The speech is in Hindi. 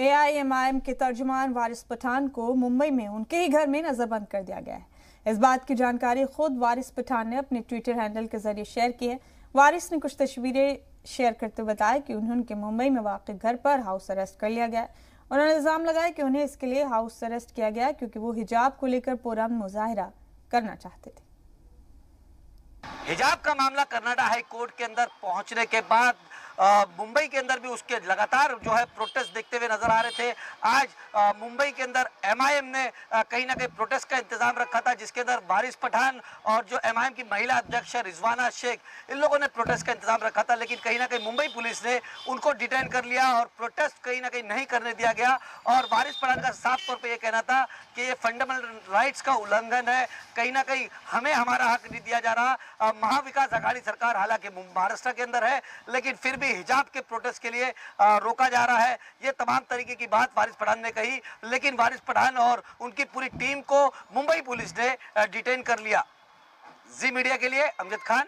एआईएमआईएम के तर्जुमान वारिस पठान को मुंबई में उनके ही घर में नजरबंद कर दिया गया है। इस बात की जानकारी खुद वारिस पठान ने अपने ट्विटर हैंडल के जरिए शेयर की है। वारिस ने कुछ तस्वीरें शेयर करते हुए बताया कि उन्हें उनके मुंबई में वाक़ घर पर हाउस अरेस्ट कर लिया गया है। उन्होंने इल्जाम लगाया कि उन्हें इसके लिए हाउस अरेस्ट किया गया क्योंकि वो हिजाब को लेकर पुरअमन मुजाहिरा करना चाहते थे। हिजाब का मामला कनाडा हाई कोर्ट के अंदर पहुंचने के बाद मुंबई के अंदर भी उसके लगातार जो है प्रोटेस्ट देखते हुए नजर आ रहे थे। आज मुंबई के अंदर एमआईएम ने कहीं ना कहीं प्रोटेस्ट का इंतजाम रखा था, जिसके अंदर वारिस पठान और जो एमआईएम की महिला अध्यक्ष रिजवाना शेख, इन लोगों ने प्रोटेस्ट का इंतजाम रखा था। लेकिन कहीं ना कहीं मुंबई पुलिस ने उनको डिटेन कर लिया और प्रोटेस्ट कहीं ना कहीं नहीं करने दिया गया। और वारिस पठान का साफ तौर पर यह कहना था कि ये फंडामेंटल राइट्स का उल्लंघन है, कहीं ना कहीं हमें हमारा हक नहीं दिया जा रहा। महाविकास आघाड़ी सरकार हालांकि महाराष्ट्र के अंदर है, लेकिन फिर भी हिजाब के प्रोटेस्ट के लिए रोका जा रहा है। ये तमाम तरीके की बात वारिस पठान ने कही, लेकिन वारिस पठान और उनकी पूरी टीम को मुंबई पुलिस ने डिटेन कर लिया। जी मीडिया के लिए अमजद खान।